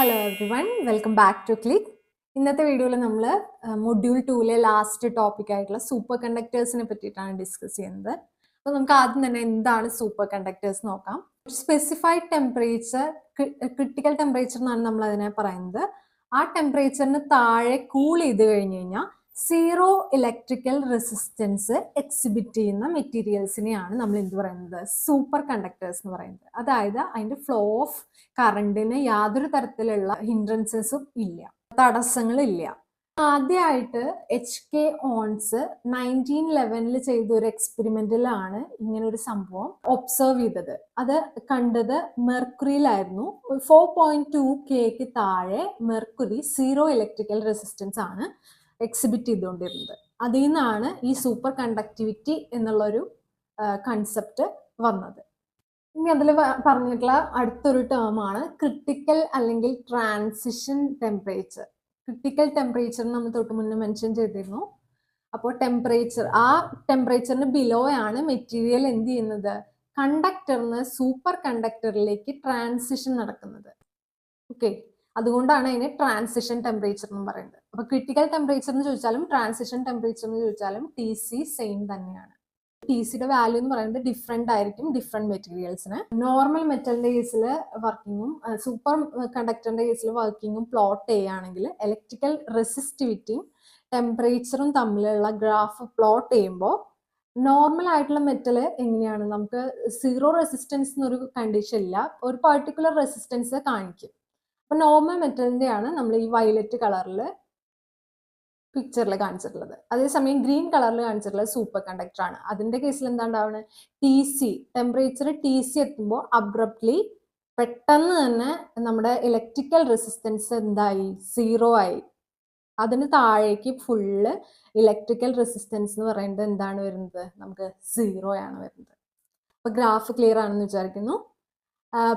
Hello everyone, welcome back to click. ഇന്നത്തെ വീഡിയോയിൽ നമ്മൾ മൊഡ്യൂൾ 2 ലാസ്റ്റ് ടോപ്പിക് ആയിട്ടുള്ള സൂപ്പർ കണ്ടക്ടേഴ്സിനെ പറ്റിയിട്ടാണ് ഡിസ്കസ് ചെയ്യുന്നത്. അപ്പോൾ നമുക്ക് ആദ്യം തന്നെ എന്താണ് സൂപ്പർ കണ്ടക്ടേഴ്സ് നോക്കാം. സ്പെസിഫൈഡ് ടെമ്പറേച്ചർ, ക്രിട്ടിക്കൽ ടെമ്പറേച്ചർ എന്നാണ് നമ്മൾ അതിനെ പറയുന്നത്. ആ ടെമ്പറേച്ചറിന് താഴെ കൂൾ ചെയ്ത് കഴിഞ്ഞ് കഴിഞ്ഞാൽ സീറോ ഇലക്ട്രിക്കൽ റെസിസ്റ്റൻസ് എക്സിബിറ്റ് ചെയ്യുന്ന മെറ്റീരിയൽസിനെയാണ് നമ്മൾ എന്ത് പറയുന്നത്, സൂപ്പർ കണ്ടക്ടേഴ്സ് എന്ന് പറയുന്നത്. അതായത് അതിന്റെ ഫ്ലോ ഓഫ് കറണ്ടിന് യാതൊരു തരത്തിലുള്ള ഹിൻഡ്രൻസസും ഇല്ല, തടസ്സങ്ങളില്ല. ആദ്യമായിട്ട് HK ഓൺസ് 1911 ചെയ്ത ഒരു എക്സ്പെരിമെന്റിലാണ് ഇങ്ങനെ ഒരു സംഭവം ഒബ്സർവ് ചെയ്തത്. അത് കണ്ടത് മെർക്കുറിയിലായിരുന്നു. 4.2 കെക്ക് താഴെ മെർക്കുറി സീറോ ഇലക്ട്രിക്കൽ റെസിസ്റ്റൻസ് ആണ് എക്സിബിറ്റ് ചെയ്തുകൊണ്ടിരുന്നത്. അതിൽ നിന്നാണ് ഈ സൂപ്പർ കണ്ടക്ടിവിറ്റി എന്നുള്ളൊരു കൺസെപ്റ്റ് വന്നത്. ഇനി അതിൽ പറഞ്ഞിട്ടുള്ള അടുത്തൊരു ടേമാണ് ക്രിട്ടിക്കൽ അല്ലെങ്കിൽ ട്രാൻസിഷൻ ടെമ്പറേച്ചർ. ക്രിട്ടിക്കൽ ടെമ്പറേച്ചർ നമ്മൾ തൊട്ട് മുന്നേ മെൻഷൻ ചെയ്തിരുന്നു. അപ്പോൾ ആ ടെമ്പറേച്ചറിന് ബിലോ ആണ് മെറ്റീരിയൽ എന്ത് ചെയ്യുന്നത്, കണ്ടക്ടറിന് സൂപ്പർ കണ്ടക്ടറിലേക്ക് ട്രാൻസിഷൻ നടക്കുന്നത്. ഓക്കെ, അതുകൊണ്ടാണ് അതിനെ ട്രാൻസിഷൻ ടെമ്പറേച്ചർ എന്ന് പറയുന്നത്. അപ്പൊ ക്രിട്ടിക്കൽ ടെമ്പറേച്ചർ എന്ന് ചോദിച്ചാലും ട്രാൻസിഷൻ ടെമ്പറേച്ചർ എന്ന് ചോദിച്ചാലും TC സെയിം തന്നെയാണ്. TCയുടെ വാല്യൂ എന്ന് പറയുന്നത് ഡിഫറെന്റ് ആയിരിക്കും ഡിഫറെന്റ് മെറ്റീരിയൽസിന്. നോർമൽ മെറ്റലിന്റെ കേസിൽ വർക്കിങ്ങും സൂപ്പർ കണ്ടക്ടറിന്റെ കേസിൽ വർക്കിങ്ങും പ്ലോട്ട് ചെയ്യുകയാണെങ്കിൽ ഇലക്ട്രിക്കൽ റെസിസ്റ്റിവിറ്റിയും ടെമ്പറേച്ചറും തമ്മിലുള്ള ഗ്രാഫ് പ്ലോട്ട് ചെയ്യുമ്പോൾ നോർമൽ ആയിട്ടുള്ള മെറ്റല് എങ്ങനെയാണ്, നമുക്ക് സീറോ റെസിസ്റ്റൻസ് എന്നൊരു കണ്ടീഷൻ ഇല്ല, ഒരു പർട്ടിക്കുലർ റെസിസ്റ്റൻസ് കാണിക്കും. അപ്പൊ നോർമൽ മെറ്റലിന്റെയാണ് നമ്മൾ ഈ വയലറ്റ് കളറിൽ പിക്ചറിൽ കാണിച്ചിട്ടുള്ളത്. അതേസമയം ഗ്രീൻ കളറിൽ കാണിച്ചിട്ടുള്ളത് സൂപ്പർ കണ്ടക്ടർ ആണ്. അതിന്റെ കേസിൽ എന്താ ഉണ്ടാവുന്നത്, ടെമ്പറേച്ചർ TC എത്തുമ്പോൾ അബ്രപ്റ്റ്ലി പെട്ടെന്ന് തന്നെ നമ്മുടെ ഇലക്ട്രിക്കൽ റെസിസ്റ്റൻസ് എന്തായി, സീറോ ആയി. അതിന് താഴേക്ക് ഫുള്ള് ഇലക്ട്രിക്കൽ റെസിസ്റ്റൻസ് എന്ന് പറയുന്നത് എന്താണ് വരുന്നത്, നമുക്ക് സീറോ ആണ് വരുന്നത്. അപ്പൊ ഗ്രാഫ് ക്ലിയർ ആണെന്ന് വിചാരിക്കുന്നു.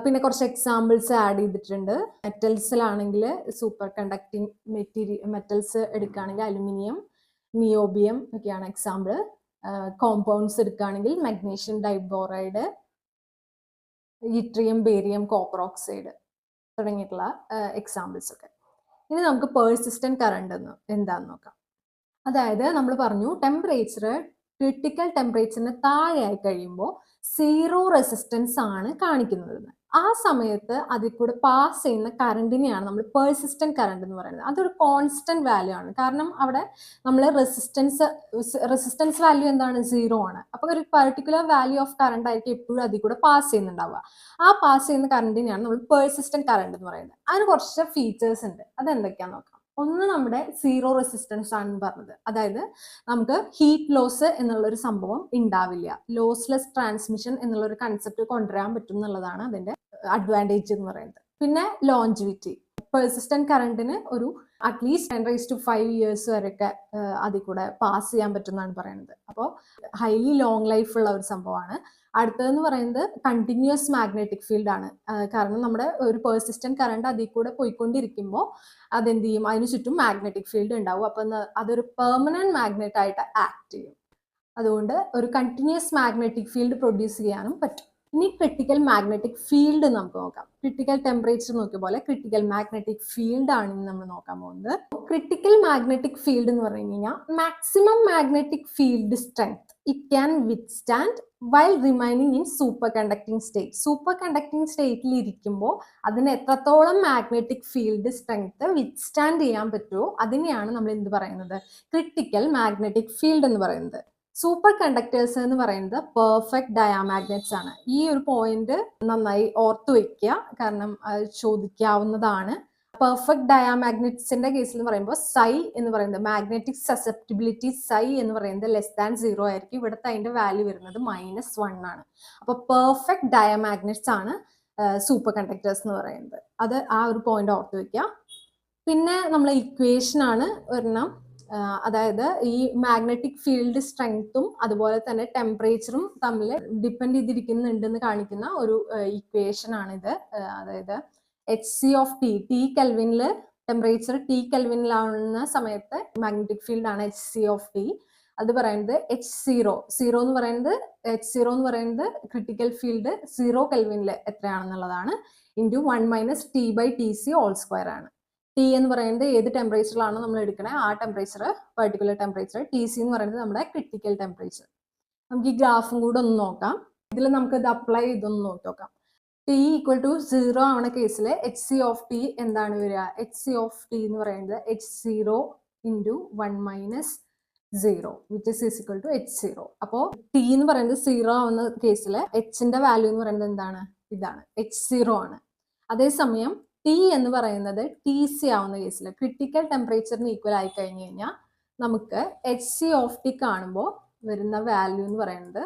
പിന്നെ കുറച്ച് എക്സാമ്പിൾസ് ആഡ് ചെയ്തിട്ടുണ്ട്. മെറ്റൽസിലാണെങ്കിൽ സൂപ്പർ കണ്ടക്ടിങ് മെറ്റൽസ് എടുക്കുകയാണെങ്കിൽ അലുമിനിയം, നിയോബിയം ഒക്കെയാണ് എക്സാമ്പിൾ. കോമ്പൗണ്ട്സ് എടുക്കുകയാണെങ്കിൽ magnesium diboride, yttrium, barium, copper oxide തുടങ്ങിയിട്ടുള്ള എക്സാമ്പിൾസ് ഒക്കെ. ഇനി നമുക്ക് പേഴ്സിസ്റ്റന്റ് കറണ്ട് എന്താന്ന് നോക്കാം. അതായത് നമ്മൾ പറഞ്ഞു ടെമ്പറേച്ചർ ക്രിട്ടിക്കൽ ടെമ്പറേച്ചറിന് താഴെയായി കഴിയുമ്പോൾ സീറോ റെസിസ്റ്റൻസ് ആണ് കാണിക്കുന്നത്. ആ സമയത്ത് അതിൽ കൂടെ പാസ് ചെയ്യുന്ന കറണ്ടിനെയാണ് നമ്മൾ പേഴ്സിസ്റ്റന്റ് കറണ്ട് എന്ന് പറയുന്നത്. അതൊരു കോൺസ്റ്റന്റ് വാല്യൂ ആണ്. കാരണം അവിടെ നമ്മൾ റെസിസ്റ്റൻസ് വാല്യൂ എന്താണ്, സീറോ ആണ്. അപ്പൊ ഒരു പർട്ടിക്കുലർ വാല്യൂ ഓഫ് കറണ്ട് ആയിരിക്കും എപ്പോഴും അതിൽ കൂടെ പാസ് ചെയ്യുന്നുണ്ടാവുക. ആ പാസ് ചെയ്യുന്ന കറണ്ടിനെയാണ് നമ്മൾ പേഴ്സിസ്റ്റന്റ് കറണ്ട് എന്ന് പറയുന്നത്. അതിന് കുറച്ച് ഫീച്ചേഴ്സ് ഉണ്ട്. അതെന്തൊക്കെയാന്ന് നോക്കാം. ഒന്ന്, നമ്മുടെ സീറോ റെസിസ്റ്റൻസ് ആണെന്ന് പറഞ്ഞത്. അതായത് നമുക്ക് ഹീറ്റ് ലോസ് എന്നുള്ളൊരു സംഭവം ഉണ്ടാവില്ല. ലോസ്ലെസ് ട്രാൻസ്മിഷൻ എന്നുള്ളൊരു കൺസെപ്റ്റ് കൊണ്ടുവരാൻ പറ്റും എന്നുള്ളതാണ് അതിന്റെ അഡ്വാൻറ്റേജ് എന്ന് പറയുന്നത്. പിന്നെ ലോഞ്ചിവിറ്റി, പെർസിസ്റ്റന്റ് കറണ്ടിന് ഒരു അറ്റ്ലീസ്റ്റ് 10⁵5 ഇയേഴ്സ് വരെയൊക്കെ അതിൽ കൂടെ പാസ് ചെയ്യാൻ പറ്റുമെന്നാണ് പറയുന്നത്. അപ്പോൾ ഹൈലി ലോങ് ലൈഫ് ഉള്ള ഒരു സംഭവമാണ്. അടുത്തതെന്ന് പറയുന്നത് കണ്ടിന്യൂസ് മാഗ്നറ്റിക് ഫീൽഡ് ആണ്. കാരണം നമ്മുടെ ഒരു പെർസിസ്റ്റന്റ് കറണ്ട് അതിൽ കൂടെ പോയിക്കൊണ്ടിരിക്കുമ്പോൾ അതെന്ത് ചെയ്യും, അതിന് ചുറ്റും മാഗ്നറ്റിക് ഫീൽഡ് ഉണ്ടാവും. അപ്പം അതൊരു പെർമനന്റ് മാഗ്നറ്റ് ആയിട്ട് ആക്ട് ചെയ്യും. അതുകൊണ്ട് ഒരു കണ്ടിന്യൂസ് മാഗ്നറ്റിക് ഫീൽഡ് പ്രൊഡ്യൂസ് ചെയ്യാനും പറ്റും. ഇനി ക്രിട്ടിക്കൽ മാഗ്നറ്റിക് ഫീൽഡ് നമുക്ക് നോക്കാം. ക്രിട്ടിക്കൽ ടെമ്പറേച്ചർ നോക്കിയ പോലെ ക്രിട്ടിക്കൽ മാഗ്നറ്റിക് ഫീൽഡ് ആണ് നമ്മൾ നോക്കാൻ പോകുന്നത്. ക്രിട്ടിക്കൽ മാഗ്നറ്റിക് ഫീൽഡ് എന്ന് പറഞ്ഞു കഴിഞ്ഞാൽ maximum magnetic field strength it can withstand while remaining in super conducting state. Super conducting സ്റ്റേറ്റിൽ ഇരിക്കുമ്പോൾ അതിന് എത്രത്തോളം മാഗ്നറ്റിക് ഫീൽഡ് സ്ട്രെങ്ത് വിത്ത്സ്റ്റാൻഡ് ചെയ്യാൻ പറ്റുമോ അതിനെയാണ് നമ്മൾ എന്ത് പറയുന്നത്, ക്രിട്ടിക്കൽ മാഗ്നറ്റിക് ഫീൽഡ് എന്ന് പറയുന്നത്. സൂപ്പർ കണ്ടക്ടേഴ്സ് എന്ന് പറയുന്നത് പെർഫെക്റ്റ് ഡയാമാഗ്നറ്റ്സ് ആണ്. ഈ ഒരു പോയിന്റ് നന്നായി ഓർത്തു വെക്കുക, കാരണം അത് ചോദിക്കാവുന്നതാണ്. പെർഫെക്റ്റ് ഡയാമാഗ്നറ്റ്സിന്റെ കേസിൽ എന്ന് പറയുമ്പോൾ സൈ എന്ന് പറയുന്നത് മാഗ്നറ്റിക് സസെപ്റ്റിബിലിറ്റി സൈ എന്ന് പറയുന്നത് <0 ആയിരിക്കും. ഇവിടുത്തെ അതിന്റെ വാല്യൂ വരുന്നത് -1 ആണ്. അപ്പൊ പെർഫെക്റ്റ് ഡയാമാഗ്നറ്റ്സ് ആണ് സൂപ്പർ കണ്ടക്ടേഴ്സ് എന്ന് പറയുന്നത്. അത് ആ ഒരു പോയിന്റ് ഓർത്ത് വെക്കുക. പിന്നെ നമ്മൾ ഇക്വേഷൻ ആണ് ഒരെണ്ണം. അതായത് ഈ മാഗ്നറ്റിക് ഫീൽഡ് സ്ട്രെങ്ത്തും അതുപോലെ തന്നെ ടെമ്പറേച്ചറും തമ്മിൽ ഡിപ്പെൻഡ് ചെയ്തിരിക്കുന്നുണ്ടെന്ന് കാണിക്കുന്ന ഒരു ഇക്വേഷൻ ആണിത്. അതായത് HC T കെൽവിനിൽ ടെമ്പറേച്ചർ T കെൽവിനിലാവുന്ന സമയത്ത് മാഗ്നറ്റിക് ഫീൽഡ് ആണ് HC. അത് പറയുന്നത് H0 എന്ന് പറയുന്നത് ക്രിട്ടിക്കൽ ഫീൽഡ് 0 കെൽവിനിൽ എത്രയാണെന്നുള്ളതാണ്. Into 1 minus T by T C whole square ആണ്. ടി എന്ന് പറയുന്നത് ഏത് ടെമ്പറേച്ചറിലാണോ നമ്മൾ എടുക്കണേ ആ temperature, particular temperature. T C എന്ന് പറയുന്നത് നമ്മുടെ ക്രിട്ടിക്കൽ ടെമ്പറേച്ചർ. നമുക്ക് ഈ ഗ്രാഫും കൂടെ ഒന്ന് നോക്കാം. ഇതിൽ നമുക്ക് ഇത് അപ്ലൈ ചെയ്തൊന്ന് നോക്കാം. ടി ഈക്വൽ ടു 0 ആവണ കേസിൽ എച്ച് സി ഓഫ് ടി എന്താണ് വരിക? എച്ച് സി ഓഫ് ടി എന്ന് പറയുന്നത് H0 into 1 minus 0 which is equal to H0. അപ്പോൾ ടി എന്ന് പറയുന്നത് 0 ആവുന്ന കേസിൽ എച്ചിന്റെ വാല്യൂ എന്ന് പറയുന്നത് എന്താണ്? ഇതാണ്, H0 ആണ്. അതേസമയം ടി എന്ന് പറയുന്നത് ടി സി ആവുന്ന കേസിൽ ക്രിട്ടിക്കൽ ടെമ്പറേച്ചറിന് ഈക്വൽ ആയി കഴിഞ്ഞു കഴിഞ്ഞാൽ നമുക്ക് എച്ച് സി ഓഫ് ടി കാണുമ്പോൾ വരുന്ന വാല്യൂ എന്ന് പറയുന്നത്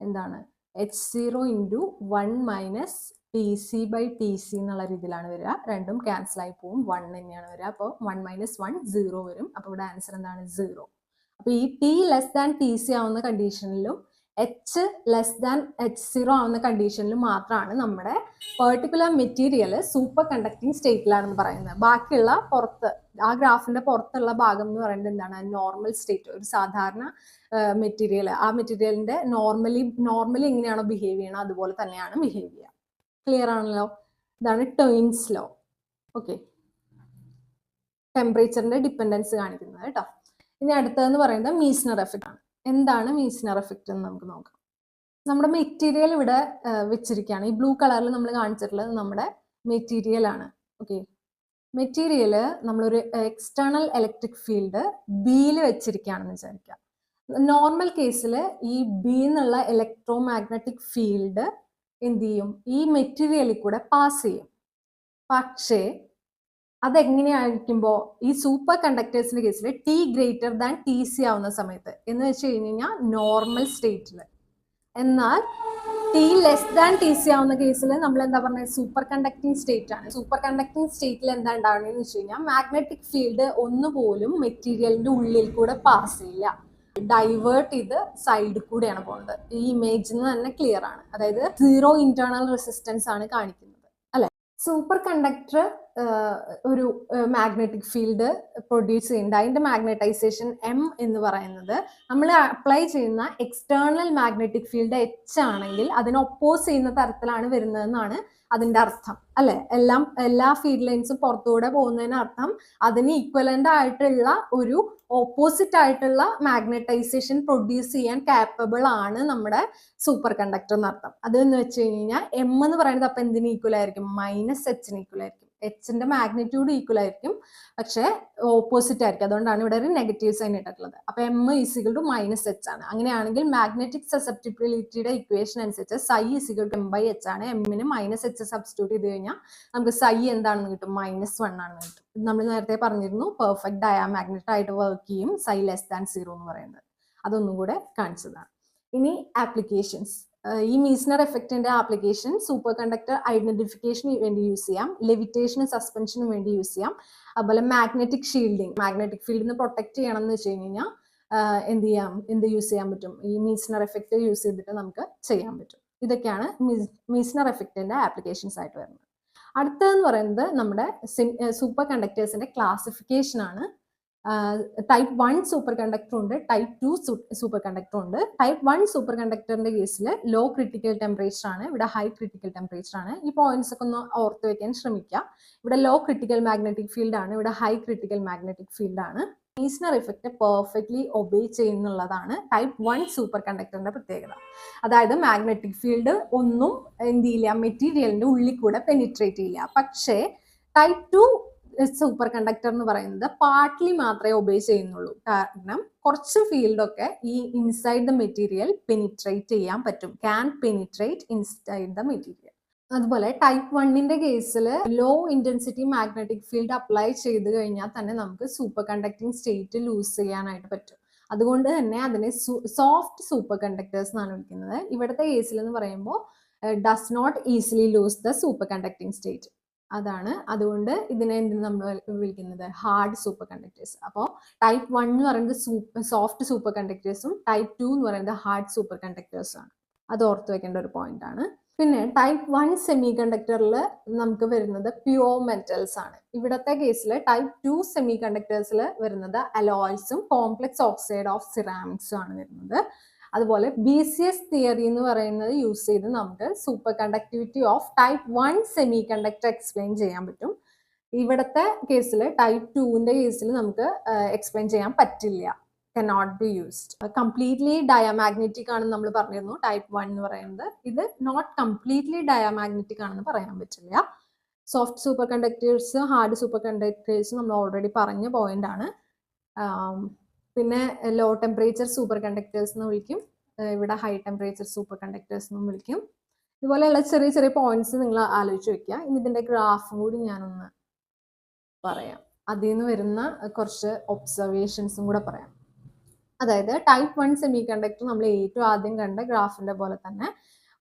എന്താണ്? H0 into 1 minus T C by T C എന്നുള്ള രീതിയിലാണ് വരിക. രണ്ടും ക്യാൻസൽ ആയി പോവും, 1 തന്നെയാണ് വരിക. അപ്പോൾ 1 മൈനസ് 1 0 വരും. അപ്പോൾ ഇവിടെ ആൻസർ എന്താണ്? 0. അപ്പോൾ ഈ T less than T C ആവുന്ന കണ്ടീഷനിലും എച്ച് ലെസ് ദാൻ H0 ആവുന്ന കണ്ടീഷനിലും മാത്രമാണ് നമ്മുടെ പെർട്ടിക്കുലർ മെറ്റീരിയൽ സൂപ്പർ കണ്ടക്ടിങ് സ്റ്റേറ്റിലാണെന്ന് പറയുന്നത്. ബാക്കിയുള്ള പുറത്ത്, ആ ഗ്രാഫിന്റെ പുറത്തുള്ള ഭാഗം എന്ന് പറയുന്നത് എന്താണ്? നോർമൽ സ്റ്റേറ്റ്, ഒരു സാധാരണ മെറ്റീരിയൽ. ആ മെറ്റീരിയലിന്റെ നോർമലി എങ്ങനെയാണോ ബിഹേവ് ചെയ്യണം അതുപോലെ തന്നെയാണ് ബിഹേവ് ചെയ്യുക. ക്ലിയർ ആണല്ലോ? ഇതാണ് ടേൺസ് ലോ. ഓക്കെ, ടെമ്പറേച്ചറിന്റെ ഡിപ്പെൻഡൻസ് കാണിക്കുന്നത് കേട്ടോ. ഇനി അടുത്തതെന്ന് പറയുന്നത് മീസ്നർ എഫക്റ്റ് ആണ്. എന്താണ് മീസ്നർ എഫക്റ്റ് എന്ന് നമുക്ക് നോക്കാം. നമ്മുടെ മെറ്റീരിയൽ ഇവിടെ വെച്ചിരിക്കുകയാണ്. ഈ ബ്ലൂ കളറിൽ നമ്മൾ കാണിച്ചിട്ടുള്ളത് നമ്മുടെ മെറ്റീരിയൽ ആണ്. ഓക്കെ, മെറ്റീരിയൽ നമ്മളൊരു എക്സ്റ്റേണൽ ഇലക്ട്രിക് ഫീൽഡ് ബിയിൽ വെച്ചിരിക്കുകയാണെന്ന് വിചാരിക്കുക. നോർമൽ കേസിൽ ഈ ബി എന്നുള്ള ഇലക്ട്രോ മാഗ്നറ്റിക് ഫീൽഡ് എന്ത് ചെയ്യും? ഈ മെറ്റീരിയലിൽ കൂടെ പാസ് ചെയ്യും. പക്ഷേ അതെങ്ങനെയായിരിക്കുമ്പോൾ ഈ സൂപ്പർ കണ്ടക്ടേഴ്സിന്റെ കേസിൽ T greater than T C ആവുന്ന സമയത്ത് എന്ന് വെച്ച് കഴിഞ്ഞാൽ നോർമൽ സ്റ്റേറ്റിൽ. എന്നാൽ T less than T C ആവുന്ന കേസിൽ നമ്മൾ എന്താ പറയുന്നത്? സൂപ്പർ കണ്ടക്ടിങ് സ്റ്റേറ്റ് ആണ്. സൂപ്പർ കണ്ടക്ടിങ് സ്റ്റേറ്റിൽ എന്താ ഉണ്ടാവുന്നതെന്ന് വെച്ച് കഴിഞ്ഞാൽ മാഗ്നറ്റിക് ഫീൽഡ് ഒന്നുപോലും മെറ്റീരിയലിന്റെ ഉള്ളിൽ കൂടെ പാസ് ചെയ്യില്ല, ഡൈവേർട്ട് ചെയ്ത് സൈഡിൽ കൂടെയാണ് പോകുന്നത്. ഈ ഇമേജിൽ നിന്ന് തന്നെ ക്ലിയർ ആണ്. അതായത് 0 ഇന്റേണൽ റെസിസ്റ്റൻസ് ആണ് കാണിക്കുന്നത്, അല്ലെ? സൂപ്പർ കണ്ടക്ടർ ഒരു മാഗ്നറ്റിക് ഫീൽഡ് പ്രൊഡ്യൂസ് ചെയ്യുന്നുണ്ട്. അതിന്റെ മാഗ്നറ്റൈസേഷൻ എം എന്ന് പറയുന്നത് നമ്മൾ അപ്ലൈ ചെയ്യുന്ന എക്സ്റ്റേണൽ മാഗ്നറ്റിക് ഫീൽഡ് എച്ച് ആണെങ്കിൽ അതിനെ ഒപ്പോസ് ചെയ്യുന്ന തരത്തിലാണ് വരുന്നതെന്നാണ് അതിന്റെ അർത്ഥം, അല്ലെ? എല്ലാ ഫീൽഡ് ലൈൻസും പുറത്തൂടെ പോകുന്നതിന് അർത്ഥം അതിന് ഈക്വലന്റ് ആയിട്ടുള്ള ഒരു ഓപ്പോസിറ്റ് ആയിട്ടുള്ള മാഗ്നറ്റൈസേഷൻ പ്രൊഡ്യൂസ് ചെയ്യാൻ കാപ്പബിൾ ആണ് നമ്മുടെ സൂപ്പർ കണ്ടക്ടർ എന്നർത്ഥം. അതെന്ന് വെച്ച് കഴിഞ്ഞാൽ എം എന്ന് പറയുന്നത് അപ്പൊ എന്തിന് ഈക്വൽ ആയിരിക്കും? മൈനസ് എച്ചിന് ഈക്വൽ ആയിരിക്കും. എച്ചിന്റെ മാഗ്നിറ്റ്യൂഡ് ഈക്വൽ ആയിരിക്കും, പക്ഷെ ഓപ്പോസിറ്റ് ആയിരിക്കും. അതുകൊണ്ടാണ് ഇവിടെ ഒരു നെഗറ്റീവ് സൈൻ ഇട്ടിട്ടുള്ളത്. അപ്പൊ M is equal to minus H ആണ്. അങ്ങനെയാണെങ്കിൽ മാഗ്നറ്റിക് സസെപ്റ്റിബിലിറ്റിയുടെ ഇക്വേഷൻ അനുസരിച്ച് psi is equal to M by H ആണ്. എമ്മിന് മൈനസ് എച്ച് സബ്സ്റ്റിറ്റ്യൂട്ട് ചെയ്ത് കഴിഞ്ഞാൽ നമുക്ക് സൈ എന്താണെന്ന് കിട്ടും? -1 ആണെന്ന് കിട്ടും. നമ്മൾ നേരത്തെ പറഞ്ഞിരുന്നു പെർഫെക്റ്റ് ഡയാമാഗ്നറ്റ് ആയിട്ട് വർക്ക് ചെയ്യും സൈ ലെസ് ദാൻ 0 എന്ന് പറയുന്നത്. അതൊന്നും കൂടെ കാണിച്ചതാണ്. ഇനി ആപ്ലിക്കേഷൻസ്. ഈ മീസ്നർ എഫക്റ്റിന്റെ ആപ്ലിക്കേഷൻ സൂപ്പർ കണ്ടക്ടർ ഐഡന്റിഫിക്കേഷന് വേണ്ടി യൂസ് ചെയ്യാം, ലെവിറ്റേഷനും സസ്പെൻഷനും വേണ്ടി യൂസ് ചെയ്യാം, അതുപോലെ മാഗ്നറ്റിക് ഷീൽഡിങ്, മാഗ്നറ്റിക് ഫീൽഡിൽ നിന്ന് പ്രൊട്ടക്ട് ചെയ്യണം എന്ന് വെച്ച് കഴിഞ്ഞാൽ എന്ത് യൂസ് ചെയ്യാൻ പറ്റും? ഈ മീസ്നർ എഫക്റ്റ് യൂസ് ചെയ്തിട്ട് നമുക്ക് ചെയ്യാൻ പറ്റും. ഇതൊക്കെയാണ് മീസ്നർ എഫക്റ്റിന്റെ ആപ്ലിക്കേഷൻസ് ആയിട്ട് വരുന്നത്. അടുത്തതെന്ന് പറയുന്നത് നമ്മുടെ സൂപ്പർ കണ്ടക്ടേഴ്സിന്റെ ക്ലാസിഫിക്കേഷൻ ആണ്. ടൈപ്പ് 1 സൂപ്പർ കണ്ടക്ടർ ഉണ്ട്, ടൈപ്പ് 2 സൂപ്പർ കണ്ടക്ടർ ഉണ്ട്. ടൈപ്പ് 1 സൂപ്പർ കണ്ടക്ടറിന്റെ കേസിൽ ലോ ക്രിട്ടിക്കൽ ടെമ്പറേച്ചർ ആണ്, ഇവിടെ ഹൈ ക്രിട്ടിക്കൽ ടെമ്പറേച്ചർ ആണ്. ഈ പോയിന്റ്സ് ഒക്കെ ഒന്ന് ഓർത്ത് വെക്കാൻ ശ്രമിക്കുക. ഇവിടെ ലോ ക്രിട്ടിക്കൽ മാഗ്നറ്റിക് ഫീൽഡ് ആണ്, ഇവിടെ ഹൈ ക്രിട്ടിക്കൽ മാഗ്നറ്റിക് ഫീൽഡ് ആണ്. മീസ്നർ എഫക്റ്റ് പെർഫെക്റ്റ്ലി ഒബേ ചെയ്യുന്നുള്ളതാണ് ടൈപ്പ് 1 സൂപ്പർ കണ്ടക്ടറിന്റെ പ്രത്യേകത. അതായത് മാഗ്നറ്റിക് ഫീൽഡ് ഒന്നും എന്ത് ചെയ്യില്ല, മെറ്റീരിയലിന്റെ ഉള്ളിൽ കൂടെ പെനിട്രേറ്റ് ചെയ്യില്ല. പക്ഷേ ടൈപ്പ് 2 സൂപ്പർ കണ്ടക്ടർ എന്ന് പറയുന്നത് പാർട്ട്ലി മാത്രമേ ഒബേ ചെയ്യുന്നുള്ളൂ. കാരണം കുറച്ച് ഫീൽഡൊക്കെ ഈ ഇൻസൈഡ് ദ മെറ്റീരിയൽ പെനിട്രേറ്റ് ചെയ്യാൻ പറ്റും, can penetrate inside the material. അതുപോലെ ടൈപ്പ് 1ന്റെ കേസിൽ low intensity magnetic field apply ചെയ്ത് കഴിഞ്ഞാൽ തന്നെ നമുക്ക് സൂപ്പർ കണ്ടക്ടിങ് സ്റ്റേറ്റ് ലൂസ് ചെയ്യാനായിട്ട് പറ്റും. അതുകൊണ്ട് തന്നെ അതിനെ സോഫ്റ്റ് സൂപ്പർ കണ്ടക്ടേഴ്സ് എന്നാണ് വിളിക്കുന്നത്. ഇവിടുത്തെ കേസിൽ എന്ന് പറയുമ്പോൾ does not easily lose the super conducting state. അതാണ്, അതുകൊണ്ട് ഇതിനെ നമ്മൾ വിളിക്കുന്നത് ഹാർഡ് സൂപ്പർ കണ്ടക്ടേഴ്സ്. അപ്പോൾ ടൈപ്പ് 1 എന്ന് പറയുന്നത് സോഫ്റ്റ് സൂപ്പർ കണ്ടക്ടേഴ്സും ടൈപ്പ് 2 എന്ന് പറയുന്നത് ഹാർഡ് സൂപ്പർ കണ്ടക്ടേഴ്സും ആണ്. അത് ഓർത്ത് വെക്കേണ്ട ഒരു പോയിന്റ് ആണ്. പിന്നെ ടൈപ്പ് 1 സെമി കണ്ടക്ടറിൽ നമുക്ക് വരുന്നത് പ്യൂർ മെറ്റൽസ് ആണ്. ഇവിടത്തെ കേസിൽ ടൈപ്പ് 2 സെമി കണ്ടക്ടേഴ്സിൽ വരുന്നത് അലോയ്സും കോംപ്ലക്സ് ഓക്സൈഡ് ഓഫ് സിറാമിക്സും ആണ് വരുന്നത്. അതുപോലെ BCS തിയറി എന്ന് പറയുന്നത് യൂസ് ചെയ്ത് നമുക്ക് super conductivity of type 1 semi conductor explain ചെയ്യാൻ പറ്റും. ഇവിടുത്തെ കേസിൽ ടൈപ്പ് 2ന്റെ കേസിൽ നമുക്ക് എക്സ്പ്ലെയിൻ ചെയ്യാൻ പറ്റില്ല, cannot be used. കംപ്ലീറ്റ്ലി ഡയമagnetic ആണെന്ന് നമ്മൾ പറഞ്ഞിരുന്നു ടൈപ്പ് 1 എന്ന് പറയുന്നത്. ഇത് നോട്ട് കംപ്ലീറ്റ്ലി ഡയമagnetic ആണെന്ന് പറയാൻ പറ്റില്ല. Soft super conductors, hard super conductors നമ്മൾ ഓൾറെഡി പറഞ്ഞ പോയിന്റ് ആണ്. പിന്നെ ലോ ടെമ്പറേച്ചർ സൂപ്പർ കണ്ടക്ടേഴ്സ് എന്ന് വിളിക്കും, ഇവിടെ ഹൈ ടെമ്പറേച്ചർ സൂപ്പർ കണ്ടക്ടേഴ്സ് എന്നും വിളിക്കും. ഇതുപോലെയുള്ള ചെറിയ ചെറിയ പോയിന്റ്സ് നിങ്ങൾ ആലോചിച്ച് വെക്കുക. ഇനി ഇതിന്റെ ഗ്രാഫും കൂടി ഞാനൊന്ന് പറയാം, അതിൽ നിന്ന് വരുന്ന കുറച്ച് ഒബ്സർവേഷൻസും കൂടെ പറയാം. അതായത് ടൈപ്പ് 1 സെമി കണ്ടക്ടർ നമ്മൾ ഏറ്റവും ആദ്യം കണ്ട ഗ്രാഫിന്റെ പോലെ തന്നെ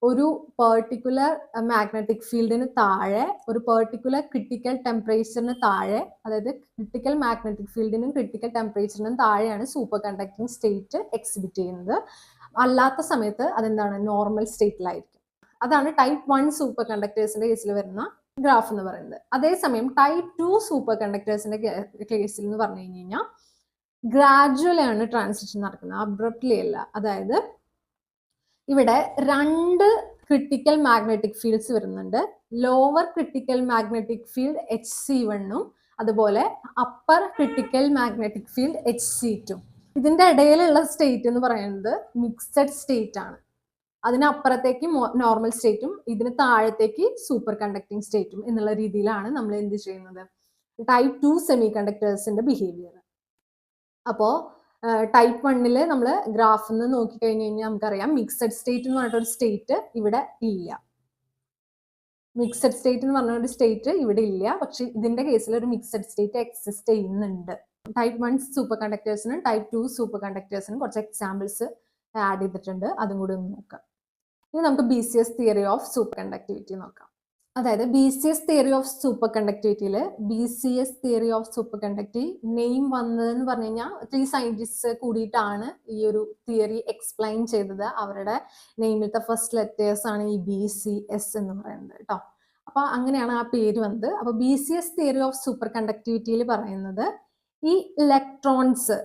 ഒരു പെർട്ടിക്കുലർ മാഗ്നറ്റിക് ഫീൽഡിന് താഴെ, ഒരു പെർട്ടിക്കുലർ ക്രിട്ടിക്കൽ ടെമ്പറേച്ചറിന് താഴെ, അതായത് ക്രിട്ടിക്കൽ മാഗ്നറ്റിക് ഫീൽഡിനും ക്രിട്ടിക്കൽ ടെമ്പറേച്ചറിനും താഴെയാണ് സൂപ്പർ കണ്ടക്ടിങ് സ്റ്റേറ്റ് എക്സിബിറ്റ് ചെയ്യുന്നത്. അല്ലാത്ത സമയത്ത് അതെന്താണ്, നോർമൽ സ്റ്റേറ്റിലായിരിക്കും. അതാണ് ടൈപ്പ് 1 സൂപ്പർ കണ്ടക്ടേഴ്സിന്റെ കേസിൽ വരുന്ന ഗ്രാഫ് എന്ന് പറയുന്നത്. അതേസമയം ടൈപ്പ് 2 സൂപ്പർ കണ്ടക്ടേഴ്സിന്റെ കേസിൽ എന്ന് പറഞ്ഞു കഴിഞ്ഞാൽ ഗ്രാജുവലി ആണ് ട്രാൻസിഷൻ നടക്കുന്നത്, അബ്രപ്റ്റ്ലി അല്ല. അതായത് ഇവിടെ 2 ക്രിട്ടിക്കൽ മാഗ്നറ്റിക് ഫീൽഡ്സ് വരുന്നുണ്ട്. ലോവർ ക്രിട്ടിക്കൽ മാഗ്നറ്റിക് ഫീൽഡ് HC1ഉം അതുപോലെ upper critical magnetic field HC2. ഇതിന്റെ ഇടയിലുള്ള സ്റ്റേറ്റ് എന്ന് പറയുന്നത് മിക്സഡ് സ്റ്റേറ്റ് ആണ്. അതിനപ്പുറത്തേക്ക് നോർമൽ സ്റ്റേറ്റും ഇതിന് താഴത്തേക്ക് സൂപ്പർ കണ്ടക്ടിങ് സ്റ്റേറ്റും എന്നുള്ള രീതിയിലാണ് നമ്മൾ എന്ത് ചെയ്യുന്നത്, ടൈപ്പ് 2 സെമി കണ്ടക്ടേഴ്സിന്റെ ബിഹേവിയർ. അപ്പോൾ ടൈപ്പ് 1 നമ്മൾ ഗ്രാഫിൽ നിന്ന് നോക്കിക്കഴിഞ്ഞ് കഴിഞ്ഞാൽ നമുക്കറിയാം മിക്സഡ് സ്റ്റേറ്റ് എന്ന് പറഞ്ഞിട്ടൊരു സ്റ്റേറ്റ് ഇവിടെ ഇല്ല. മിക്സഡ് സ്റ്റേറ്റ് എന്ന് പറഞ്ഞ ഒരു സ്റ്റേറ്റ് ഇവിടെ ഇല്ല. പക്ഷെ ഇതിന്റെ കേസിൽ ഒരു മിക്സഡ് സ്റ്റേറ്റ് എക്സിസ്റ്റ് ചെയ്യുന്നുണ്ട്. ടൈപ്പ് 1 സൂപ്പർ കണ്ടക്ടേഴ്സിനും ടൈപ്പ് 2 സൂപ്പർ കണ്ടക്ടേഴ്സിനും കുറച്ച് എക്സാമ്പിൾസ് ആഡ് ചെയ്തിട്ടുണ്ട്, അതും കൂടി ഒന്ന് നോക്കാം. ഇനി നമുക്ക് BCS theory of super conductivity നോക്കാം. അതായത് BCS തിയറി ഓഫ് സൂപ്പർ കണ്ടക്ടിവിറ്റിയിൽ BCS theory of super conductivity name വന്നതെന്ന് പറഞ്ഞു കഴിഞ്ഞാൽ 3 സയന്റിസ്റ്റ് കൂടിയിട്ടാണ് ഈ ഒരു തിയറി എക്സ്പ്ലെയിൻ ചെയ്തത്. അവരുടെ നെയിമിലത്തെ ഫസ്റ്റ് ലെറ്റേഴ്സ് ആണ് ഈ BCS എന്ന് പറയുന്നത് കേട്ടോ. അപ്പൊ അങ്ങനെയാണ് ആ പേര് വന്നത്. അപ്പൊ BCS തിയറി ഓഫ് സൂപ്പർ കണ്ടക്ടിവിറ്റിയിൽ പറയുന്നത് ഈ ഇലക്ട്രോൺസ്,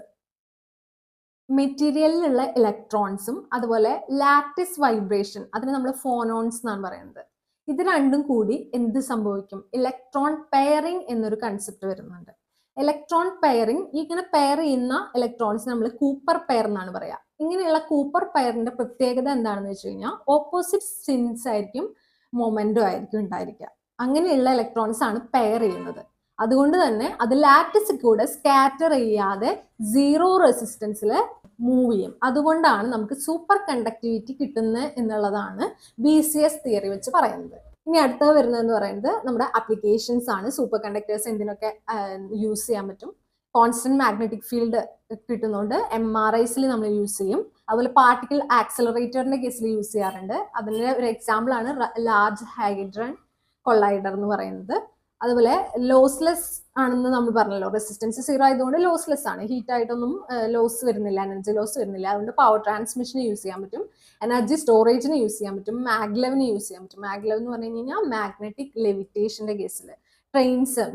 മെറ്റീരിയലിലുള്ള ഇലക്ട്രോൺസും അതുപോലെ ലാറ്റിസ് വൈബ്രേഷൻ, അതിന് നമ്മൾ ഫോണോൺസ് എന്നാണ് പറയുന്നത്. ഇത് രണ്ടും കൂടി എന്ത് സംഭവിക്കും, ഇലക്ട്രോൺ പെയറിംഗ് എന്നൊരു കൺസെപ്റ്റ് വരുന്നുണ്ട്. ഇലക്ട്രോൺ പെയറിംഗ്, ഇങ്ങനെ പെയർ ചെയ്യുന്ന ഇലക്ട്രോൺസ് നമ്മൾ കൂപ്പർ പെയർ എന്നാണ് പറയാ. ഇങ്ങനെയുള്ള കൂപ്പർ പെയറിന്റെ പ്രത്യേകത എന്താണെന്ന് വെച്ച് കഴിഞ്ഞാൽ ഓപ്പോസിറ്റ് സ്പിൻസ് ആയിരിക്കും, മൊമെന്റോ ആയിരിക്കും ഉണ്ടായിരിക്കുക. അങ്ങനെയുള്ള ഇലക്ട്രോൺസ് ആണ് പെയർ ചെയ്യുന്നത്. അതുകൊണ്ട് തന്നെ അത് ലാറ്റിസ് കൂടെ സ്കാറ്റർ ചെയ്യാതെ 0 റെസിസ്റ്റൻസിൽ മൂവ് ചെയ്യും. അതുകൊണ്ടാണ് നമുക്ക് സൂപ്പർ കണ്ടക്ടിവിറ്റി കിട്ടുന്നത് എന്നുള്ളതാണ് BCS തിയറി വെച്ച് പറയുന്നത്. ഇനി അടുത്ത വരുന്നതെന്ന് പറയുന്നത് നമ്മുടെ ആപ്ലിക്കേഷൻസ് ആണ്. സൂപ്പർ കണ്ടക്ടേഴ്സ് എന്തിനൊക്കെ യൂസ് ചെയ്യാൻ പറ്റും. കോൺസ്റ്റന്റ് മാഗ്നറ്റിക് ഫീൽഡ് കിട്ടുന്നതുകൊണ്ട് MRIസിൽ നമ്മൾ യൂസ് ചെയ്യും. അതുപോലെ പാർട്ടിക്കിൾ ആക്സലറേറ്ററിന്റെ കേസിൽ യൂസ് ചെയ്യാറുണ്ട്. അതിന്റെ ഒരു എക്സാമ്പിൾ ആണ് ലാർജ് ഹൈഡ്രൺ കൊളൈഡർ എന്ന് പറയുന്നത്. അതുപോലെ ലോസ്ലെസ് ആണെന്ന് നമ്മൾ പറഞ്ഞല്ലോ, റെസിസ്റ്റൻസ് 0 ആയതുകൊണ്ട് ലോസ്ലെസ് ആണ്, ഹീറ്റ് ആയിട്ടൊന്നും ലോസ് വരുന്നില്ല, എനർജി ലോസ് വരുന്നില്ല. അതുകൊണ്ട് പവർ ട്രാൻസ്മിഷന് യൂസ് ചെയ്യാൻ പറ്റും, എനർജി സ്റ്റോറേജിന് യൂസ് ചെയ്യാൻ പറ്റും, മാഗ്ലെവിന് യൂസ് ചെയ്യാൻ പറ്റും. മാഗ്ലെവ് എന്ന് പറഞ്ഞു കഴിഞ്ഞാൽ മാഗ്നറ്റിക് ലെവിറ്റേഷന്റെ കേസിൽ ട്രെയിൻസ്,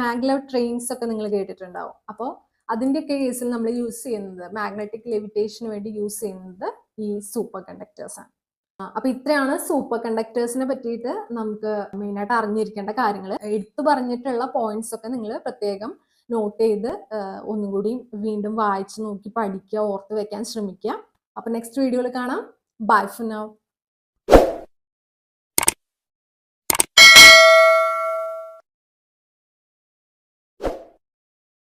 മാഗ്ലെവ് ട്രെയിൻസ് ഒക്കെ നിങ്ങൾ കേട്ടിട്ടുണ്ടാവും. അപ്പോൾ അതിൻ്റെയൊക്കെ കേസിൽ നമ്മൾ യൂസ് ചെയ്യുന്നത്, മാഗ്നറ്റിക് ലെവിറ്റേഷന് വേണ്ടി യൂസ് ചെയ്യുന്നത് ഈ സൂപ്പർ കണ്ടക്ടേഴ്സ് ആണ്. അപ്പൊ ഇത്രയാണ് സൂപ്പർ കണ്ടക്ടേഴ്സിനെ പറ്റിയിട്ട് നമുക്ക് മെയിനായിട്ട് അറിഞ്ഞിരിക്കേണ്ട കാര്യങ്ങൾ. എടുത്തു പറഞ്ഞിട്ടുള്ള പോയിന്റ്സ് ഒക്കെ നിങ്ങൾ പ്രത്യേകം നോട്ട് ചെയ്ത് ഒന്നുകൂടി വീണ്ടും വായിച്ചു നോക്കി പഠിക്കുക, ഓർത്ത് വെക്കാൻ ശ്രമിക്കുക. അപ്പൊ നെക്സ്റ്റ് വീഡിയോയിൽ കാണാം. Bye for now.